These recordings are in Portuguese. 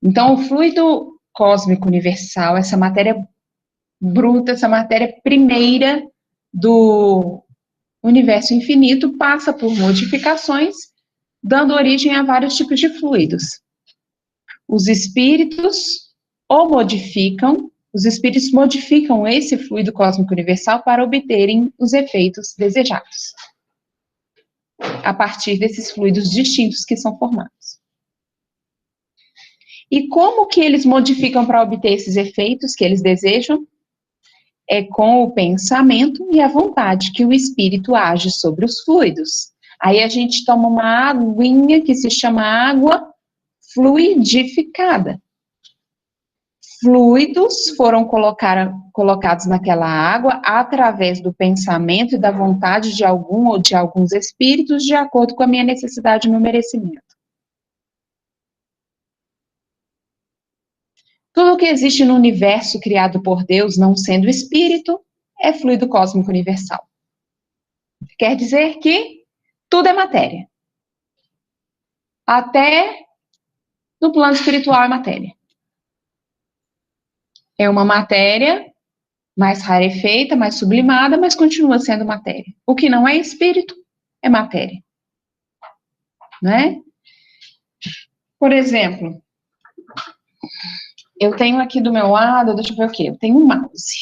Então, o fluido cósmico universal, essa matéria bruta, essa matéria primeira do universo infinito, passa por modificações, dando origem a vários tipos de fluidos. Os espíritos modificam esse fluido cósmico universal para obterem os efeitos desejados, a partir desses fluidos distintos que são formados. E como que eles modificam para obter esses efeitos que eles desejam? É com o pensamento e a vontade que o espírito age sobre os fluidos. Aí a gente toma uma aguinha que se chama água fluidificada. Fluidos foram colocados naquela água através do pensamento e da vontade de algum ou de alguns espíritos, de acordo com a minha necessidade e meu merecimento. Tudo que existe no universo criado por Deus, não sendo espírito, é fluido cósmico universal. Quer dizer que tudo é matéria. Até no plano espiritual é matéria. É uma matéria mais rarefeita, mais sublimada, mas continua sendo matéria. O que não é espírito é matéria. Não é? Por exemplo, eu tenho aqui do meu lado, deixa eu ver o quê? Eu tenho um mouse.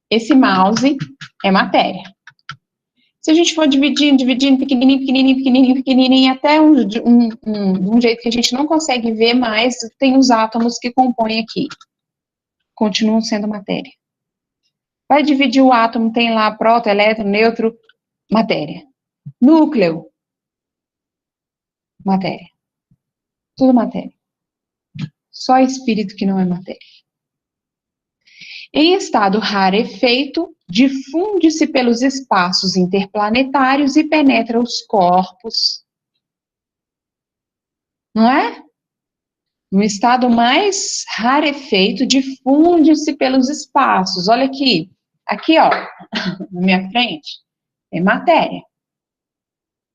Esse mouse é matéria. Se a gente for dividindo, pequenininho, até um jeito que a gente não consegue ver mais, tem os átomos que compõem aqui. Continuam sendo matéria. Vai dividir o átomo, tem lá próton, elétron, nêutron, matéria. Núcleo, matéria. Tudo matéria. Só espírito que não é matéria. Em estado rarefeito, difunde-se pelos espaços interplanetários e penetra os corpos. Não é? No estado mais rarefeito, difunde-se pelos espaços. Olha aqui. Aqui, ó, na minha frente, é matéria.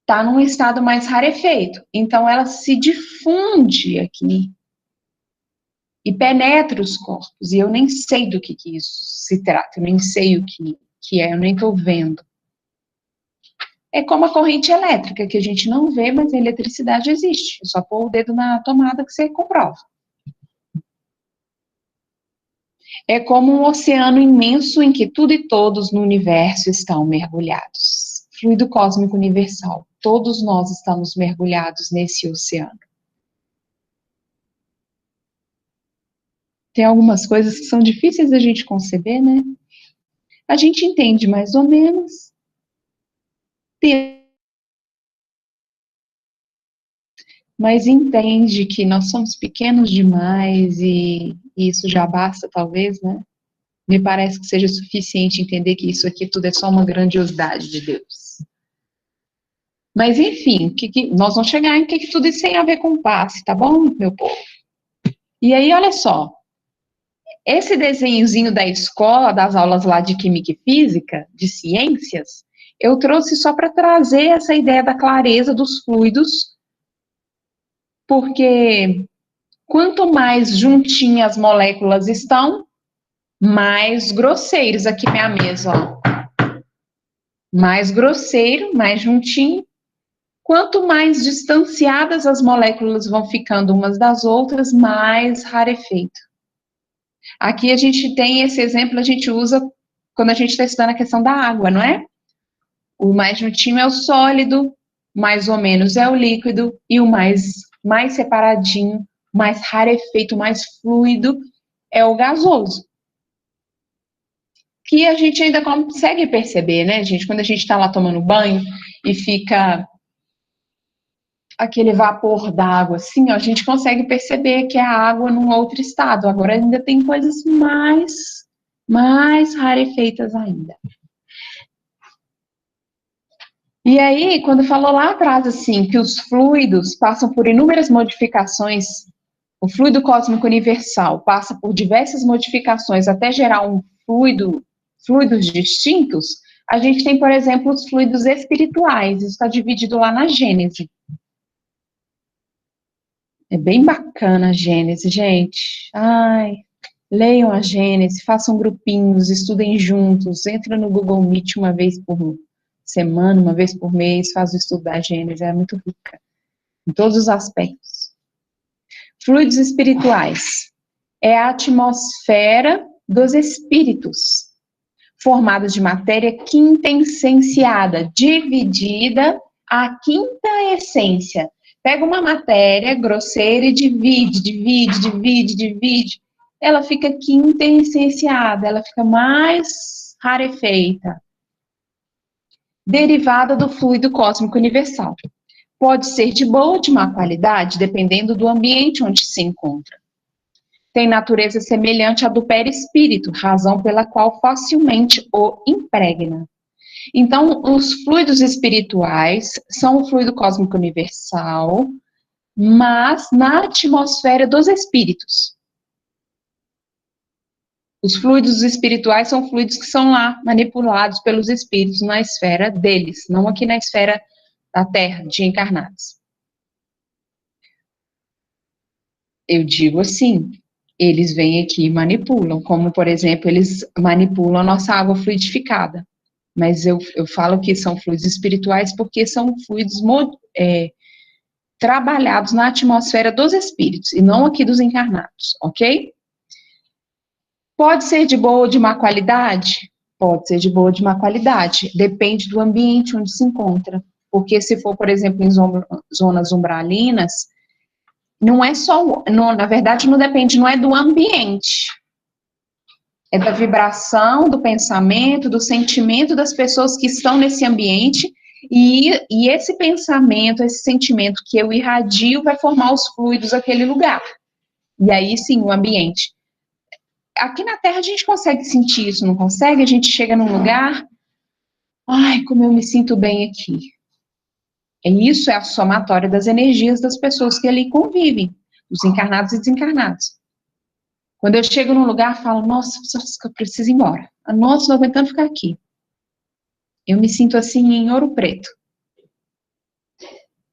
Está num estado mais rarefeito. Então, ela se difunde aqui e penetra os corpos. E eu nem sei do que isso se trata. Eu nem sei o que é. Eu nem estou vendo. É como a corrente elétrica, que a gente não vê, mas a eletricidade existe. É só pôr o dedo na tomada que você comprova. É como um oceano imenso em que tudo e todos no universo estão mergulhados. Fluido cósmico universal. Todos nós estamos mergulhados nesse oceano. Tem algumas coisas que são difíceis da gente conceber, né? A gente entende mais ou menos. Mas entende que nós somos pequenos demais e isso já basta, talvez, né? Me parece que seja suficiente entender que isso aqui tudo é só uma grandiosidade de Deus. Mas, enfim, nós vamos chegar em que tudo isso tem a ver com passe, tá bom, meu povo? E aí, olha só. Esse desenhozinho da escola, das aulas lá de Química e Física, de Ciências, eu trouxe só para trazer essa ideia da clareza dos fluidos, porque quanto mais juntinhas as moléculas estão, mais grosseiros, aqui minha mesa, ó. Mais grosseiro, mais juntinho. Quanto mais distanciadas as moléculas vão ficando umas das outras, mais rarefeito. Aqui a gente tem esse exemplo, a gente usa quando a gente está estudando a questão da água, não é? O mais juntinho é o sólido, mais ou menos é o líquido, e o mais separadinho, mais rarefeito, mais fluido é o gasoso. Que a gente ainda consegue perceber, né, gente? Quando a gente está lá tomando banho e fica aquele vapor d'água, assim, ó, a gente consegue perceber que é a água num outro estado. Agora ainda tem coisas mais rarefeitas ainda. E aí, quando falou lá atrás, assim, que os fluidos passam por inúmeras modificações, o fluido cósmico universal passa por diversas modificações até gerar um fluidos distintos, a gente tem, por exemplo, os fluidos espirituais. Isso está dividido lá na Gênese. É bem bacana a Gênese, gente. Ai, leiam a Gênese, façam grupinhos, estudem juntos, entra no Google Meet uma vez por semana, uma vez por mês, faz o estudo da Gênese, é muito rica, em todos os aspectos. Fluidos espirituais. É a atmosfera dos espíritos, formada de matéria quintessenciada, dividida à quinta essência. Pega uma matéria grosseira e divide. Ela fica quintessenciada, ela fica mais rarefeita. Derivada do fluido cósmico universal. Pode ser de boa ou de má qualidade, dependendo do ambiente onde se encontra. Tem natureza semelhante à do perispírito, razão pela qual facilmente o impregna. Então, os fluidos espirituais são o fluido cósmico universal, mas na atmosfera dos espíritos. Os fluidos espirituais são fluidos que são lá manipulados pelos espíritos na esfera deles, não aqui na esfera da Terra, de encarnados. Eu digo assim, eles vêm aqui e manipulam, como, por exemplo, eles manipulam a nossa água fluidificada. Mas eu falo que são fluidos espirituais porque são fluidos trabalhados na atmosfera dos espíritos, e não aqui dos encarnados, ok? Pode ser de boa ou de má qualidade? Pode ser de boa ou de má qualidade, depende do ambiente onde se encontra. Porque se for, por exemplo, em zonas umbralinas, não é só, não, na verdade não depende, não é do ambiente, é da vibração, do pensamento, do sentimento das pessoas que estão nesse ambiente, e esse pensamento, esse sentimento que eu irradio vai formar os fluidos daquele lugar. E aí sim, o ambiente. Aqui na Terra a gente consegue sentir isso, não consegue? A gente chega num lugar, ai, como eu me sinto bem aqui. E isso é a somatória das energias das pessoas que ali convivem, os encarnados e desencarnados. Quando eu chego num lugar, falo, nossa, eu preciso ir embora. Nossa, não aguentando ficar aqui. Eu me sinto assim em Ouro Preto.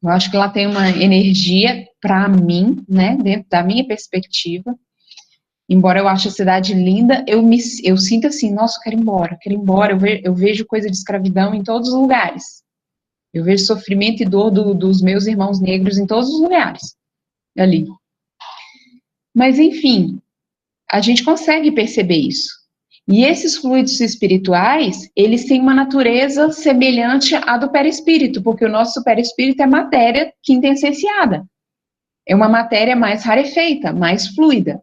Eu acho que lá tem uma energia, para mim, né, dentro da minha perspectiva. Embora eu ache a cidade linda, eu sinto assim, nossa, eu quero ir embora. Eu vejo coisa de escravidão em todos os lugares. Eu vejo sofrimento e dor dos meus irmãos negros em todos os lugares, ali. Mas, enfim, a gente consegue perceber isso. E esses fluidos espirituais, eles têm uma natureza semelhante à do perispírito, porque o nosso perispírito é matéria quintessenciada. É uma matéria mais rarefeita, mais fluida.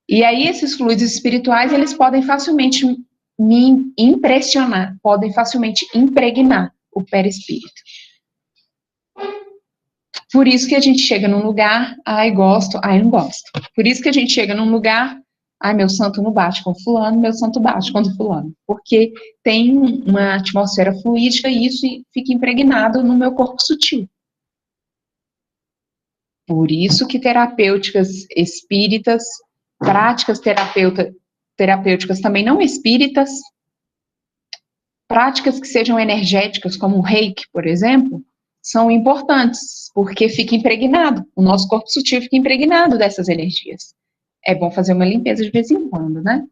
E aí esses fluidos espirituais, eles podem facilmente me impressionar, podem facilmente impregnar o perispírito. Por isso que a gente chega num lugar, ai, gosto, ai, não gosto. Por isso que a gente chega num lugar, ai, meu santo não bate com fulano, meu santo bate com fulano. Porque tem uma atmosfera fluídica e isso fica impregnado no meu corpo sutil. Por isso que terapêuticas espíritas, práticas terapêuticas também não espíritas, práticas que sejam energéticas, como o reiki, por exemplo, são importantes, porque fica impregnado, o nosso corpo sutil fica impregnado dessas energias. É bom fazer uma limpeza de vez em quando, né?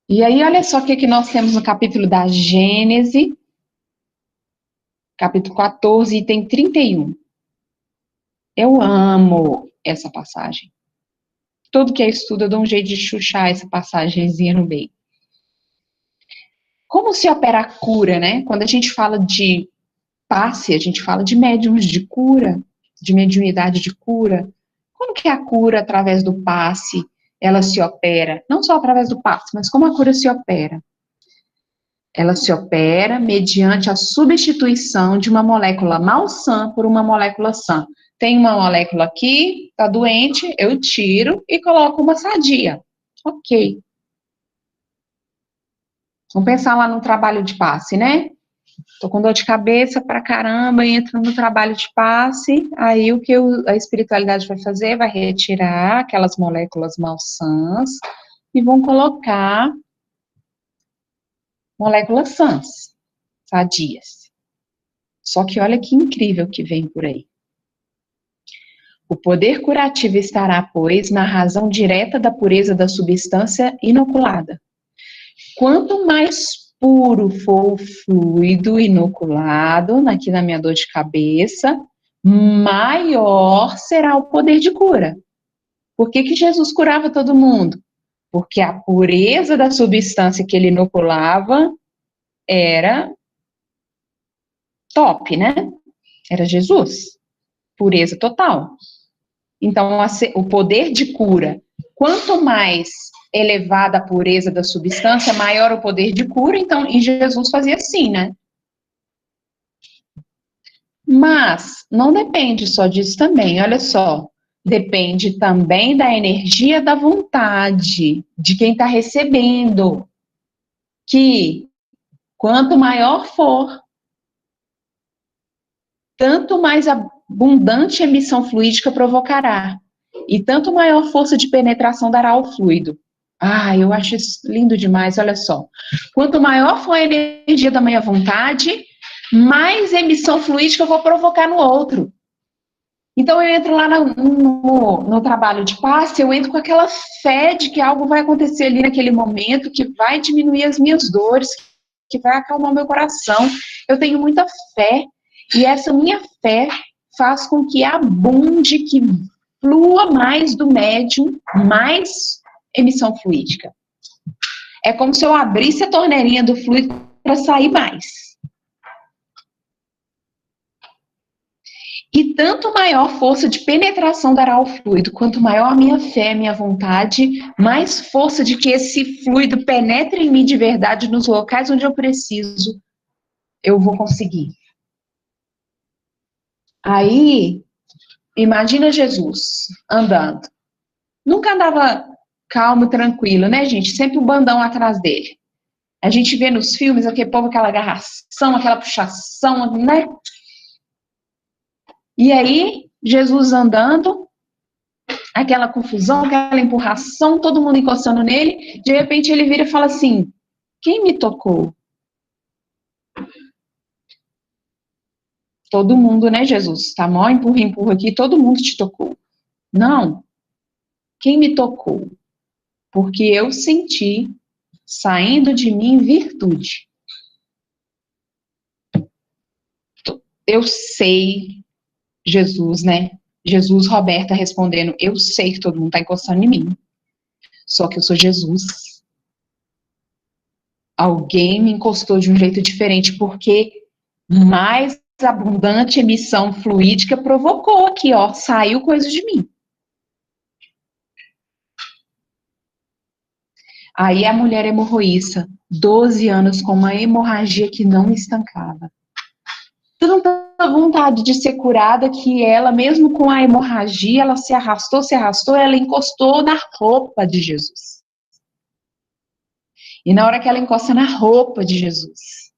E aí, olha só o que nós temos no capítulo da Gênese, capítulo 14, item 31. Eu amo essa passagem. Tudo que é estudo, eu dou um jeito de chuchar essa passagenzinha no meio. Como se opera a cura, né? Quando a gente fala de passe, a gente fala de médiums de cura, de mediunidade de cura. Como que a cura através do passe, ela se opera? Não só através do passe, mas como a cura se opera? Ela se opera mediante a substituição de uma molécula malsã por uma molécula sã. Tem uma molécula aqui, está doente, eu tiro e coloco uma sadia. Ok. Vamos pensar lá no trabalho de passe, né? Tô com dor de cabeça pra caramba, entro no trabalho de passe, aí o que a espiritualidade vai fazer? Vai retirar aquelas moléculas malsãs e vão colocar moléculas sãs, sadias. Só que olha que incrível que vem por aí. O poder curativo estará, pois, na razão direta da pureza da substância inoculada. Quanto mais puro for o fluido inoculado, aqui na minha dor de cabeça, maior será o poder de cura. Por que Jesus curava todo mundo? Porque a pureza da substância que ele inoculava era top, né? Era Jesus. Pureza total. Então, o poder de cura, quanto mais elevada a pureza da substância, maior o poder de cura. Então, e Jesus fazia assim, né? Mas não depende só disso também, olha só. Depende também da energia da vontade de quem está recebendo. Que quanto maior for, tanto mais abundante emissão fluídica provocará. E tanto maior força de penetração dará ao fluido. Ah, eu acho isso lindo demais, olha só. Quanto maior for a energia da minha vontade, mais emissão fluídica eu vou provocar no outro. Então, eu entro lá no trabalho de passe, eu entro com aquela fé de que algo vai acontecer ali naquele momento, que vai diminuir as minhas dores, que vai acalmar o meu coração. Eu tenho muita fé, e essa minha fé faz com que abunde, que flua mais do médium, mais emissão fluídica. É como se eu abrisse a torneirinha do fluido para sair mais. E tanto maior força de penetração dará ao fluido, quanto maior a minha fé, minha vontade, mais força de que esse fluido penetre em mim de verdade nos locais onde eu preciso, eu vou conseguir. Aí, imagina Jesus andando. Nunca andava calmo, tranquilo, né, gente? Sempre um bandão atrás dele. A gente vê nos filmes aquele povo, aquela agarração, aquela puxação, né? E aí, Jesus andando, aquela confusão, aquela empurração, todo mundo encostando nele, de repente ele vira e fala assim, quem me tocou? Todo mundo, né, Jesus? Tá mó empurra aqui, todo mundo te tocou. Não. Quem me tocou? Porque eu senti saindo de mim virtude. Eu sei, Jesus, né? Jesus, Roberta respondendo, eu sei que todo mundo tá encostando em mim. Só que eu sou Jesus. Alguém me encostou de um jeito diferente, porque mais abundante emissão fluídica provocou aqui, ó, saiu coisa de mim. Aí a mulher hemorroíça, 12 anos com uma hemorragia que não estancava. Tanta vontade de ser curada que ela, mesmo com a hemorragia, ela se arrastou, ela encostou na roupa de Jesus. E na hora que ela encosta na roupa de Jesus,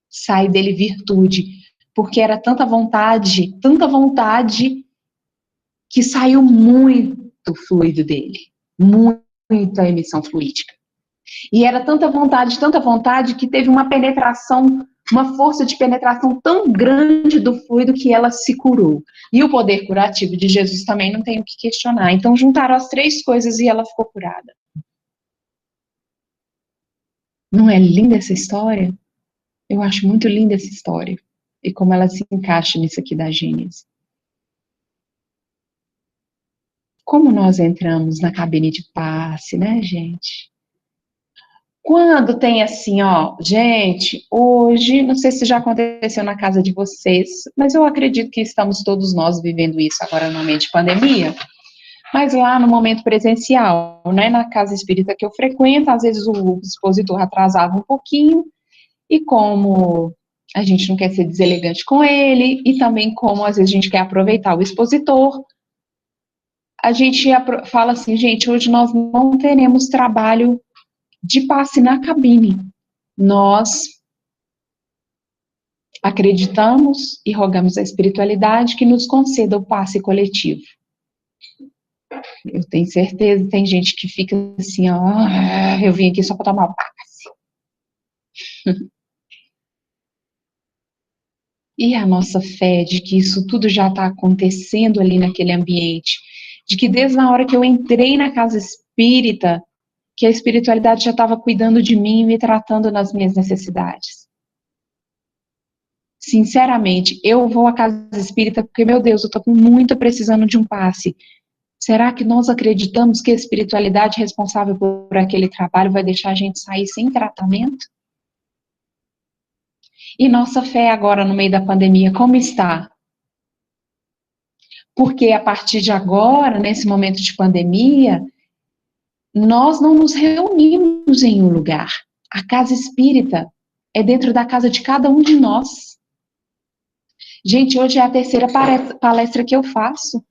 sai dele virtude, porque era tanta vontade, que saiu muito fluido dele, muita emissão fluídica. E era tanta vontade, que teve uma penetração, uma força de penetração tão grande do fluido que ela se curou. E o poder curativo de Jesus também não tem o que questionar. Então juntaram as três coisas e ela ficou curada. Não é linda essa história? Eu acho muito linda essa história. E como ela se encaixa nisso aqui da Gênesis. Como nós entramos na cabine de passe, né, gente? Quando tem assim, ó, gente, hoje, não sei se já aconteceu na casa de vocês, mas eu acredito que estamos todos nós vivendo isso agora no momento de pandemia, mas lá no momento presencial, né, na casa espírita que eu frequento, às vezes o expositor atrasava um pouquinho, e como a gente não quer ser deselegante com ele, e também como às vezes a gente quer aproveitar o expositor, a gente fala assim, gente, hoje nós não teremos trabalho de passe na cabine. Nós acreditamos e rogamos à espiritualidade que nos conceda o passe coletivo. Eu tenho certeza, tem gente que fica assim, ó, eu vim aqui só para tomar passe. E a nossa fé de que isso tudo já está acontecendo ali naquele ambiente, de que desde a hora que eu entrei na casa espírita, que a espiritualidade já estava cuidando de mim e me tratando nas minhas necessidades. Sinceramente, eu vou à casa espírita porque, meu Deus, eu estou muito precisando de um passe. Será que nós acreditamos que a espiritualidade responsável por aquele trabalho vai deixar a gente sair sem tratamento? E nossa fé agora no meio da pandemia, como está? Porque a partir de agora, nesse momento de pandemia, nós não nos reunimos em um lugar. A casa espírita é dentro da casa de cada um de nós. Gente, hoje é a terceira palestra que eu faço.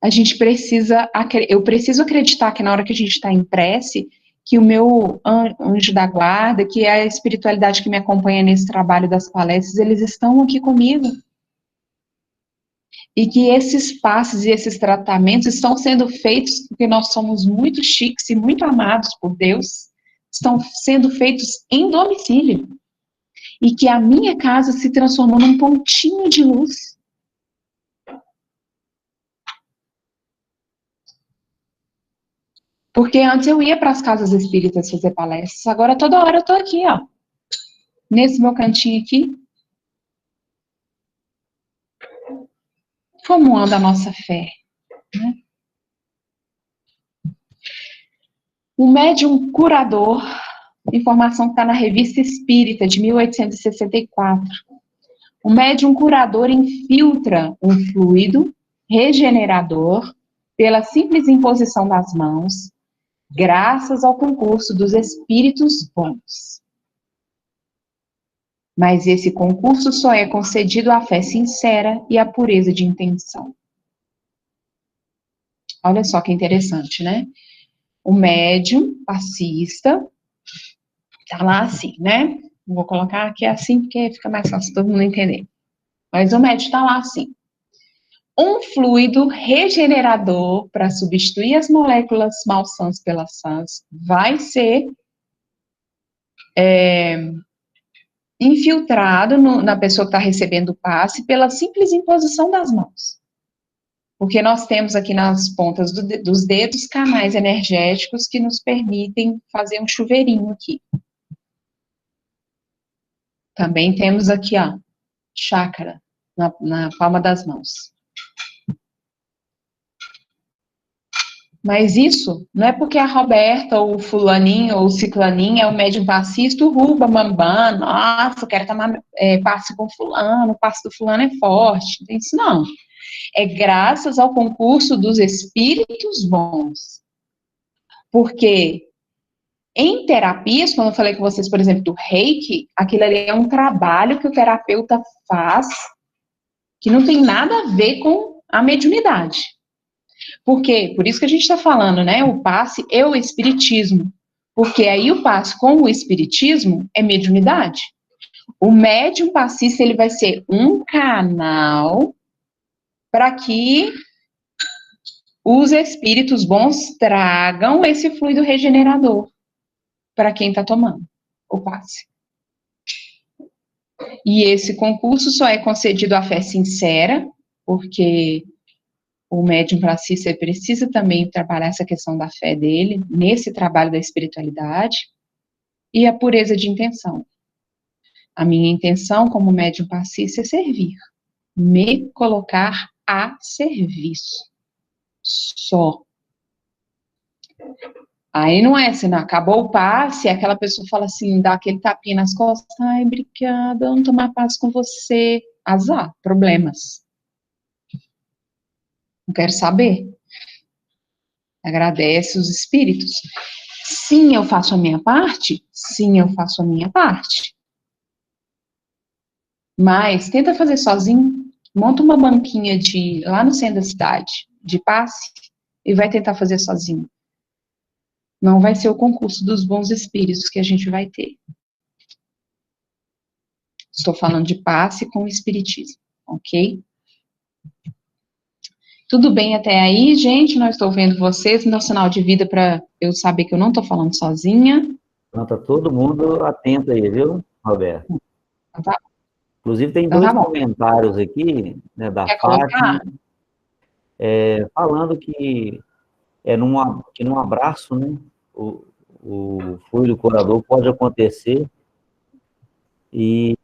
A gente precisa, eu preciso acreditar que na hora que a gente está em prece, que o meu anjo da guarda, que é a espiritualidade que me acompanha nesse trabalho das palestras, eles estão aqui comigo. E que esses passes e esses tratamentos estão sendo feitos porque nós somos muito chiques e muito amados por Deus, estão sendo feitos em domicílio. E que a minha casa se transformou num pontinho de luz. Porque antes eu ia para as casas espíritas fazer palestras, agora toda hora eu tô aqui, ó. Nesse meu cantinho aqui. Como anda a nossa fé? Né? O médium curador, informação que está na Revista Espírita, de 1864. O médium curador infiltra um fluido regenerador pela simples imposição das mãos, graças ao concurso dos espíritos bons. Mas esse concurso só é concedido à fé sincera e à pureza de intenção. Olha só que interessante, né? O médium passista tá lá assim, né? Vou colocar aqui assim porque fica mais fácil todo mundo entender. Mas o médium tá lá assim. Um fluido regenerador para substituir as moléculas malsãs pelas sãs vai ser infiltrado na pessoa que está recebendo o passe pela simples imposição das mãos. Porque nós temos aqui nas pontas dos dedos canais energéticos que nos permitem fazer um chuveirinho aqui. Também temos aqui, ó, chácara na palma das mãos. Mas isso não é porque a Roberta, ou o fulaninho, ou o ciclaninho é o médium passista, o ruba, bambam, nossa, eu quero tomar passe com fulano, o passe do fulano é forte. Não tem isso não. É graças ao concurso dos espíritos bons. Porque em terapias, quando eu falei com vocês, por exemplo, do Reiki, aquilo ali é um trabalho que o terapeuta faz que não tem nada a ver com a mediunidade. Por quê? Por isso que a gente está falando, né? O passe e o espiritismo. Porque aí o passe com o espiritismo é mediunidade. O médium passista, ele vai ser um canal para que os espíritos bons tragam esse fluido regenerador para quem está tomando o passe. E esse concurso só é concedido à fé sincera, porque o médium passista precisa também trabalhar essa questão da fé dele, nesse trabalho da espiritualidade, e a pureza de intenção. A minha intenção como médium passista é servir, me colocar a serviço. Só. Aí não é assim, não, acabou o passe, aquela pessoa fala assim, dá aquele tapinha nas costas, ai, obrigada, eu não tomar passe com você. Azar, problemas. Não quero saber. Agradece os espíritos. Sim, eu faço a minha parte? Sim, eu faço a minha parte. Mas tenta fazer sozinho. Monta uma banquinha lá no centro da cidade, de passe, e vai tentar fazer sozinho. Não vai ser o concurso dos bons espíritos que a gente vai ter. Estou falando de passe com o espiritismo, ok? Tudo bem até aí, gente? Não estou vendo vocês. Me dá um sinal de vida para eu saber que eu não estou falando sozinha. Então, tá todo mundo atento aí, viu, Roberto? Então tá, Inclusive, tem então tá dois bom. comentários aqui, né, da Quer Fátima, colocar? falando que num abraço, né, o, o fluido curador pode acontecer e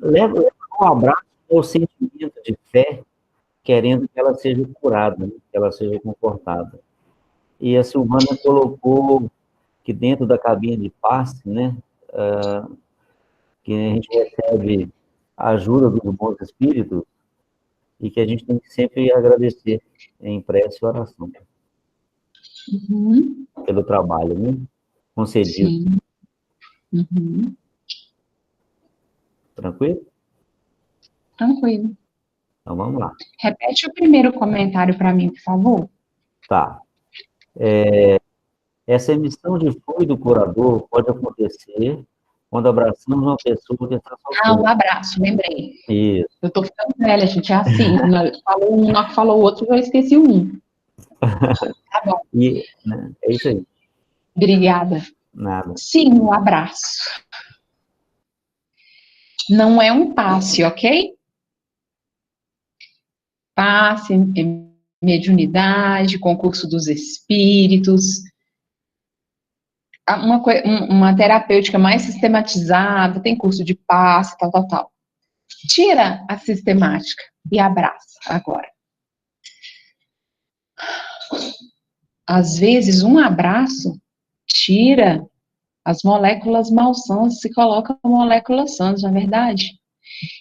leva um abraço ao sentimento de fé, querendo que ela seja curada, né, que ela seja confortada. E a Silvana colocou que dentro da cabine de passe, né, que a gente recebe a ajuda dos bons espíritos e que a gente tem que sempre agradecer em prece e oração Uhum, pelo trabalho, né, concedido. sim. Uhum, Tranquilo? tranquilo. Então vamos lá. Repete o primeiro comentário para mim, por favor. Tá. Essa emissão de fluido curador pode acontecer quando abraçamos uma pessoa que está Ah, um sofrendo. abraço, lembrei. Isso. Eu tô ficando velha, gente, é assim. Falou um, na hora que falou o outro, eu esqueci o um. Tá bom, E, né, é isso aí. obrigada. Nada. Sim, um abraço. Não é um passe, ok? Passe, mediunidade, concurso dos espíritos, uma terapêutica mais sistematizada, tem curso de passe, tal, tal, tal. Tira a sistemática e abraça agora. Às vezes, um abraço tira as moléculas malsãs e coloca moléculas sãs, não é verdade?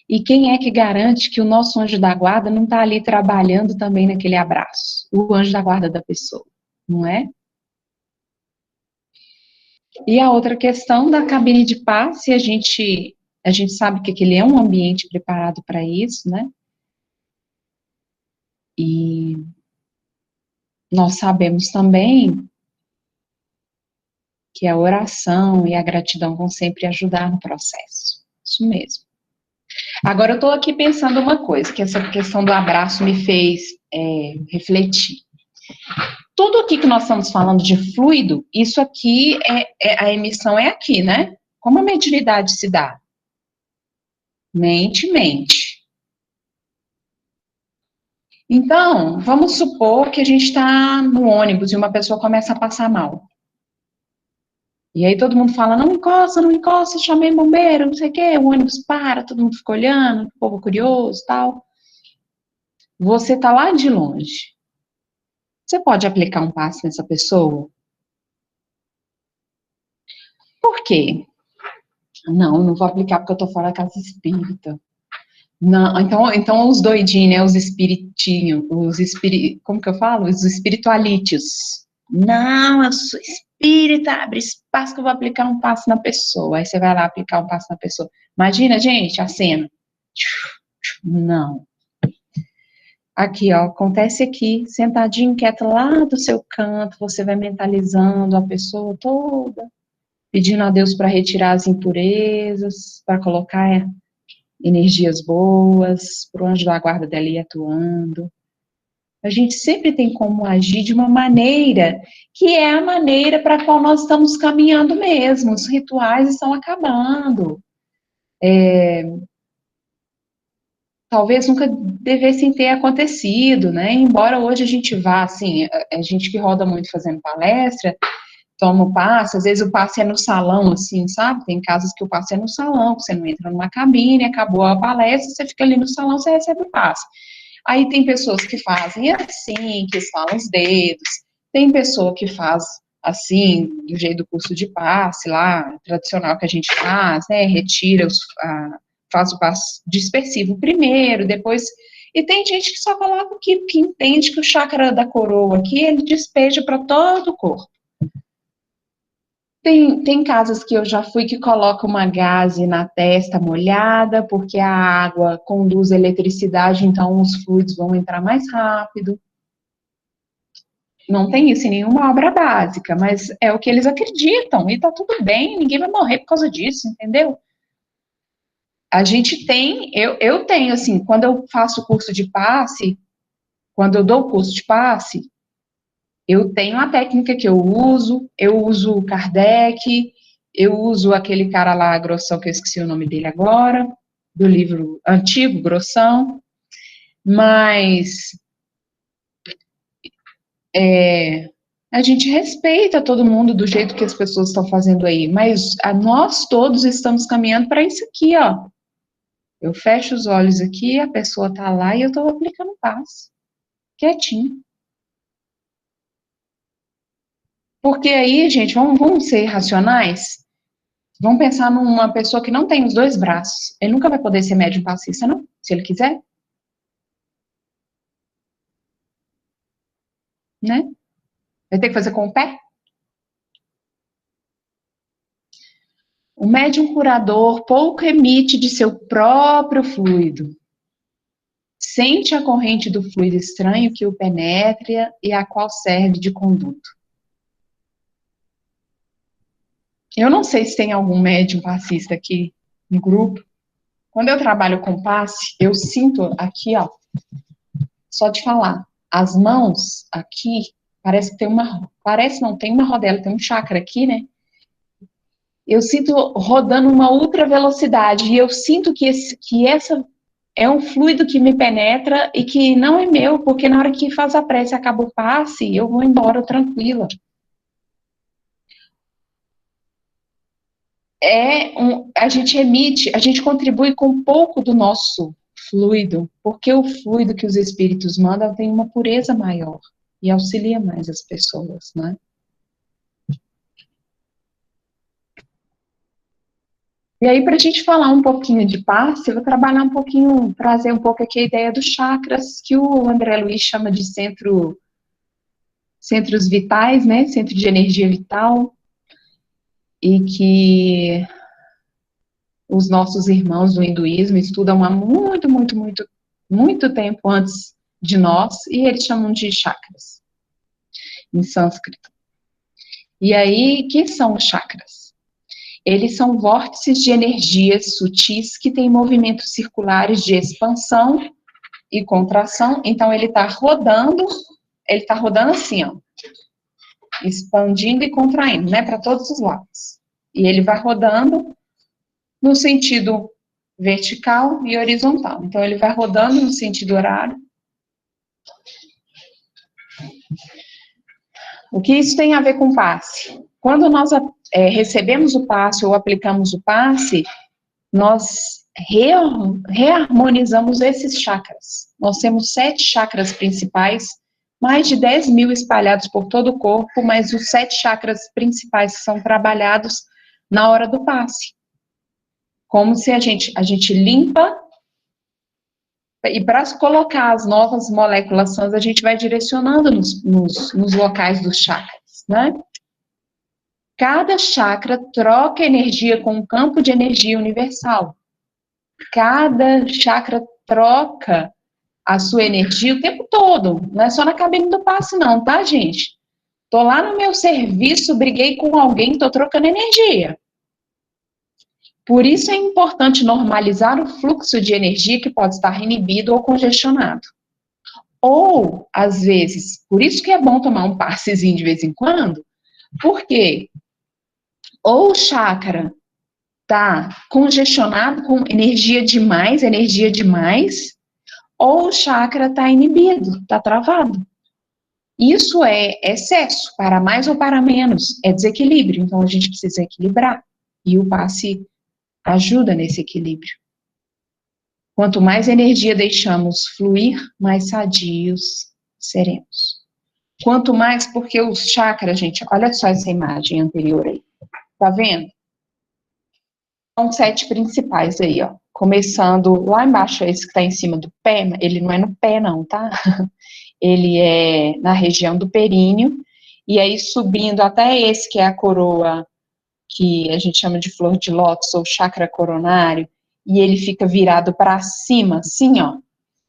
E quem é que garante que o nosso anjo da guarda não está ali trabalhando também naquele abraço? O anjo da guarda da pessoa, não é? E a outra questão da cabine de passe, a gente sabe que aquele é um ambiente preparado para isso, né? E nós sabemos também que a oração e a gratidão vão sempre ajudar no processo. Isso mesmo. Agora, eu estou aqui pensando uma coisa, que essa questão do abraço me fez refletir. Tudo aqui que nós estamos falando de fluido, isso aqui, a emissão é aqui, né? Como a mediunidade se dá? Mente, mente. Então, vamos supor que a gente está no ônibus e uma pessoa começa a passar mal. E aí todo mundo fala, não encosta, chamei bombeiro, não sei o quê, o ônibus para, todo mundo fica olhando, o povo curioso, tal. Você tá lá de longe. Você pode aplicar um passe nessa pessoa? Por quê? Não vou aplicar porque eu tô fora da casa espírita. Não, então os doidinhos, né, os espiritinhos, como que eu falo? Os espiritualites. Não, eu sou espírita, abre espaço que eu vou aplicar um passe na pessoa. Aí você vai lá aplicar um passe na pessoa. Imagina, gente, a cena. Não. Aqui, ó, acontece aqui, sentadinho, quieta lá do seu canto, você vai mentalizando a pessoa toda, pedindo a Deus para retirar as impurezas, para colocar energias boas, para o anjo da guarda dela ir atuando. A gente sempre tem como agir de uma maneira que é a maneira para a qual nós estamos caminhando mesmo. Os rituais estão acabando. Talvez nunca devessem ter acontecido, né? Embora hoje a gente vá, assim, a gente que roda muito fazendo palestra, toma o passe, às vezes o passe é no salão, assim, sabe? Tem casos que o passe é no salão, você não entra numa cabine, acabou a palestra, você fica ali no salão, você recebe o passe. Aí tem pessoas que fazem assim, que esfalam os dedos, tem pessoa que faz assim, do jeito do curso de passe lá, tradicional que a gente faz, né? Retira faz o passe dispersivo primeiro, depois. E tem gente que só coloca que entende que o chakra da coroa aqui, ele despeja para todo o corpo. Tem casas que eu já fui que coloca uma gaze na testa molhada, porque a água conduz eletricidade, então os fluidos vão entrar mais rápido. Não tem isso em nenhuma obra básica, mas é o que eles acreditam, e tá tudo bem, ninguém vai morrer por causa disso, entendeu? A gente tem, eu tenho, assim, quando eu faço curso de passe, quando eu dou o curso de passe, eu tenho a técnica que eu uso o Kardec, eu uso aquele cara lá, Grossão, que eu esqueci o nome dele agora, do livro antigo, Grossão, mas a gente respeita todo mundo do jeito que as pessoas estão fazendo aí, mas nós todos estamos caminhando para isso aqui, ó. Eu fecho os olhos aqui, a pessoa tá lá e eu estou aplicando passe, quietinho. Porque aí, gente, vamos ser racionais? Vamos pensar numa pessoa que não tem os dois braços. Ele nunca vai poder ser médium passista, não? Se ele quiser, né? Vai ter que fazer com o pé? O médium curador pouco emite de seu próprio fluido. Sente a corrente do fluido estranho que o penetra e a qual serve de conduto. Eu não sei se tem algum médium passista aqui no grupo. Quando eu trabalho com passe, eu sinto aqui, ó, só de falar, as mãos aqui, parece que tem não, tem uma rodela, tem um chakra aqui, né? Eu sinto rodando uma ultra velocidade, e eu sinto que essa é um fluido que me penetra e que não é meu, porque na hora que faz a prece e acaba o passe, eu vou embora tranquila. A gente contribui com um pouco do nosso fluido, porque o fluido que os espíritos mandam tem uma pureza maior e auxilia mais as pessoas, né? E aí, para a gente falar um pouquinho de passe, eu vou trabalhar um pouquinho, trazer um pouco aqui a ideia dos chakras, que o André Luiz chama de centros vitais, né? Centro de energia vital, e que os nossos irmãos do hinduísmo estudam há muito tempo antes de nós, e eles chamam de chakras, em sânscrito. E aí, o que são os chakras? Eles são vórtices de energias sutis que têm movimentos circulares de expansão e contração. Então, ele está rodando assim, ó, expandindo e contraindo, né, para todos os lados. E ele vai rodando no sentido vertical e horizontal. Então, ele vai rodando no sentido horário. O que isso tem a ver com passe? Quando nós recebemos o passe ou aplicamos o passe, nós reharmonizamos esses chakras. Nós temos 7 chakras principais, mais de 10 mil espalhados por todo o corpo, mas os 7 chakras principais são trabalhados na hora do passe. Como se a gente limpa, e para colocar as novas moléculas sãs, a gente vai direcionando nos locais dos chakras, né? Cada chakra troca energia com um campo de energia universal. Cada chakra troca a sua energia o tempo todo. Não é só na cabine do passe, não, tá, gente? Tô lá no meu serviço, briguei com alguém, tô trocando energia. Por isso é importante normalizar o fluxo de energia que pode estar inibido ou congestionado. Ou, às vezes, por isso que é bom tomar um passezinho de vez em quando, porque ou o chakra tá congestionado com energia demais, ou o chakra está inibido, está travado. Isso é excesso, para mais ou para menos, é desequilíbrio, então a gente precisa equilibrar, e o passe ajuda nesse equilíbrio. Quanto mais energia deixamos fluir, mais sadios seremos. Quanto mais, porque os chakras, gente, olha só essa imagem anterior aí, tá vendo? São 7 principais aí, ó. Começando lá embaixo, esse que tá em cima do pé, ele não é no pé não, tá? Ele é na região do períneo, e aí subindo até esse que é a coroa, que a gente chama de flor de lótus, ou chakra coronário, e ele fica virado para cima, assim, ó.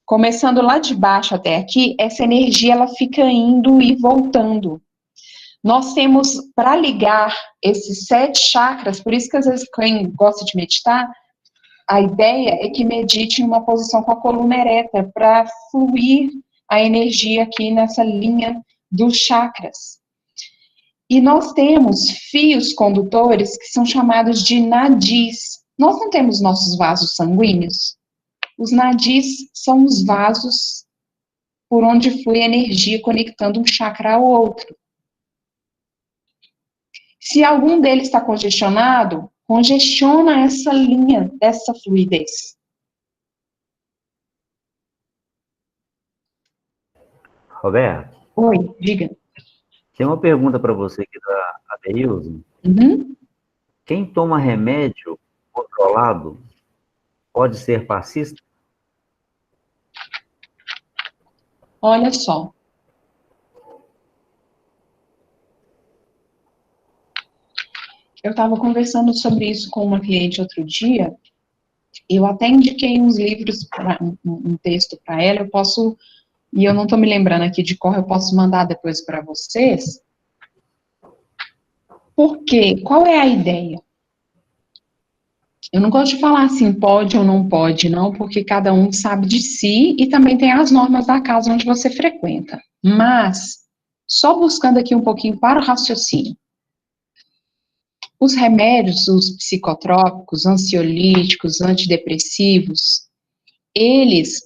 Começando lá de baixo até aqui, essa energia, ela fica indo e voltando. Nós temos, para ligar esses 7 chakras, por isso que às vezes quem gosta de meditar, A ideia é que medite em uma posição com a coluna ereta, para fluir a energia aqui nessa linha dos chakras. E nós temos fios condutores que são chamados de nadis. Nós não temos nossos vasos sanguíneos? Os nadis são os vasos por onde flui a energia conectando um chakra ao outro. Se algum deles está congestionado, congestiona essa linha dessa fluidez. Roberto, Oi, diga. tem uma pergunta para você aqui da Adeilson. Uhum. Quem toma remédio controlado pode ser passista? Olha só. Eu estava conversando sobre isso com uma cliente outro dia. Eu até indiquei uns livros, um texto para ela. Eu posso, e eu não estou me lembrando aqui de cor, eu posso mandar depois para vocês. Por quê? Qual é a ideia? Eu não gosto de falar assim, pode ou não pode, não, porque cada um sabe de si e também tem as normas da casa onde você frequenta. Mas, só buscando aqui um pouquinho para o raciocínio. Os remédios, os psicotrópicos, ansiolíticos, antidepressivos, eles,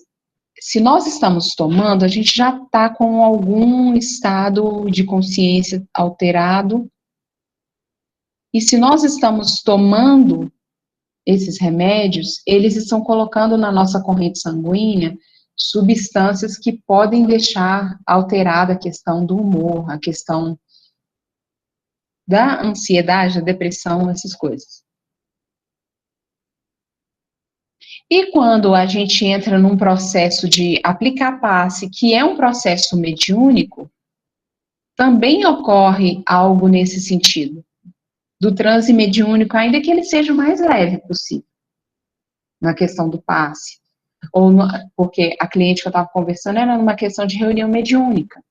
se nós estamos tomando, a gente já está com algum estado de consciência alterado. E se nós estamos tomando esses remédios, eles estão colocando na nossa corrente sanguínea substâncias que podem deixar alterada a questão do humor, a questão da ansiedade, da depressão, essas coisas. E quando a gente entra num processo de aplicar passe, que é um processo mediúnico, também ocorre algo nesse sentido, do transe mediúnico, ainda que ele seja o mais leve possível, na questão do passe. Ou porque a cliente que eu estava conversando era numa questão de reunião mediúnica.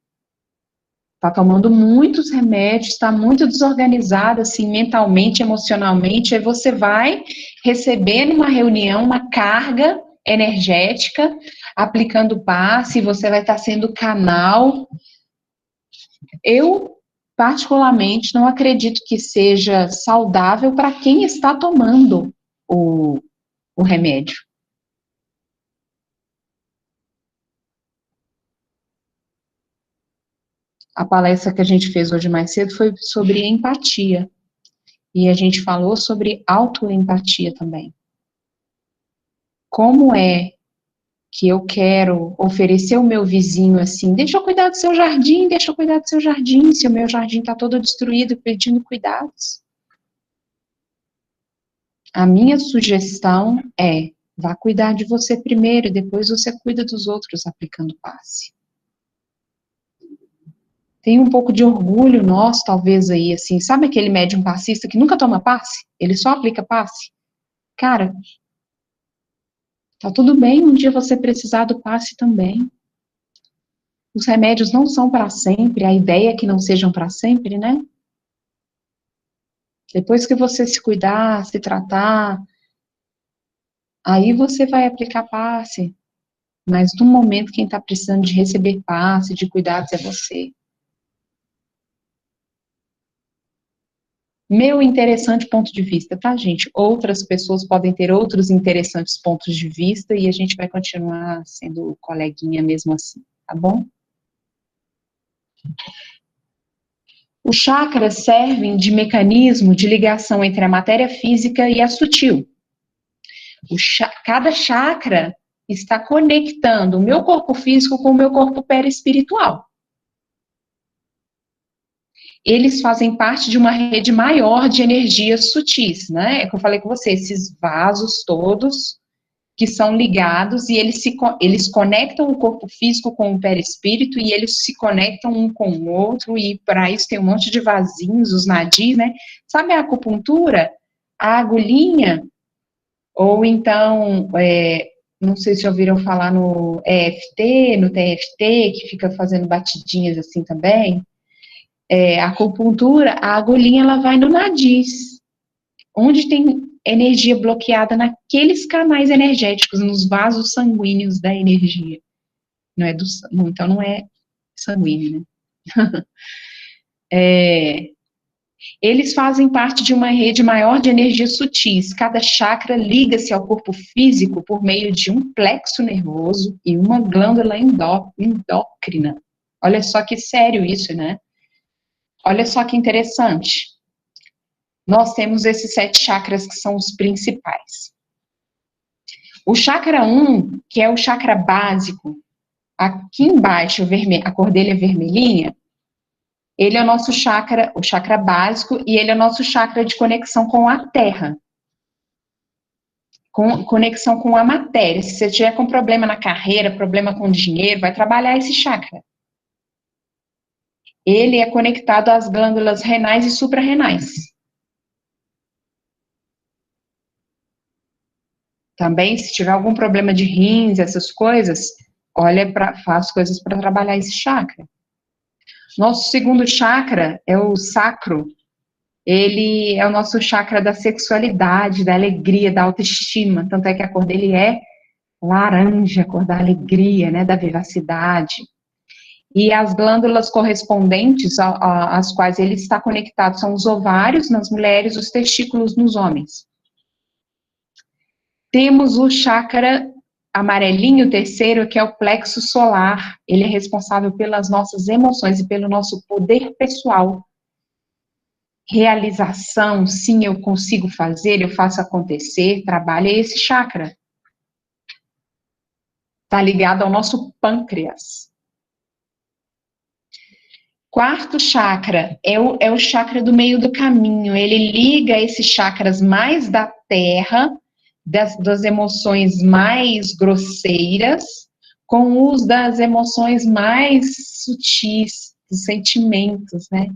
Está tomando muitos remédios, está muito desorganizada, assim, mentalmente, emocionalmente, aí você vai receber numa reunião uma carga energética, aplicando passe, você vai estar sendo canal. Eu, particularmente, não acredito que seja saudável para quem está tomando o remédio. A palestra que a gente fez hoje mais cedo foi sobre empatia. E a gente falou sobre autoempatia também. Como é que eu quero oferecer ao meu vizinho assim, deixa eu cuidar do seu jardim, deixa eu cuidar do seu jardim, se o meu jardim está todo destruído, pedindo cuidados. A minha sugestão é, vá cuidar de você primeiro, depois você cuida dos outros aplicando passe. Tem um pouco de orgulho nosso, talvez, aí, assim, sabe aquele médium passista que nunca toma passe? Ele só aplica passe? Cara, tá tudo bem um dia você precisar do passe também. Os remédios não são para sempre, a ideia é que não sejam para sempre, né? Depois que você se cuidar, se tratar, aí você vai aplicar passe. Mas no momento, quem está precisando de receber passe, de cuidados, é você. Meu interessante ponto de vista, tá, gente? Outras pessoas podem ter outros interessantes pontos de vista e a gente vai continuar sendo coleguinha mesmo assim, tá bom? Os chakras servem de mecanismo de ligação entre a matéria física e a sutil. Cada chakra está conectando o meu corpo físico com o meu corpo perispiritual. Eles fazem parte de uma rede maior de energias sutis, né? É que eu falei com você, esses vasos todos que são ligados e eles conectam o corpo físico com o perispírito e eles se conectam um com o outro e para isso tem um monte de vasinhos, os nadis, né? Sabe a acupuntura? A agulhinha, ou então, não sei se já ouviram falar no EFT, no TFT, que fica fazendo batidinhas assim também. A acupuntura, a agulhinha, ela vai no nadis, onde tem energia bloqueada naqueles canais energéticos, nos vasos sanguíneos da energia. Não é então não é sanguíneo, né? Eles fazem parte de uma rede maior de energias sutis. Cada chakra liga-se ao corpo físico por meio de um plexo nervoso e uma glândula endócrina. Olha só que sério isso, né? Olha só que interessante. Nós temos esses 7 chakras que são os principais. O chakra 1, que é o chakra básico, aqui embaixo a cor dele é vermelhinha, ele é o chakra básico, e ele é o nosso chakra de conexão com a Terra. Conexão com a matéria. Se você tiver com problema na carreira, problema com dinheiro, vai trabalhar esse chakra. Ele é conectado às glândulas renais e suprarrenais. Também, se tiver algum problema de rins, essas coisas, faz coisas para trabalhar esse chakra. Nosso segundo chakra é o sacro. Ele é o nosso chakra da sexualidade, da alegria, da autoestima. Tanto é que a cor dele é laranja, a cor da alegria, né, da vivacidade. E as glândulas correspondentes às quais ele está conectado são os ovários nas mulheres, os testículos nos homens. Temos o chakra amarelinho, o terceiro, que é o plexo solar. Ele é responsável pelas nossas emoções e pelo nosso poder pessoal. Realização, sim, eu consigo fazer, eu faço acontecer, trabalha esse chakra. Está ligado ao nosso pâncreas. Quarto chakra é o chakra do meio do caminho. Ele liga esses chakras mais da terra, das emoções mais grosseiras, com os das emoções mais sutis, dos sentimentos, né?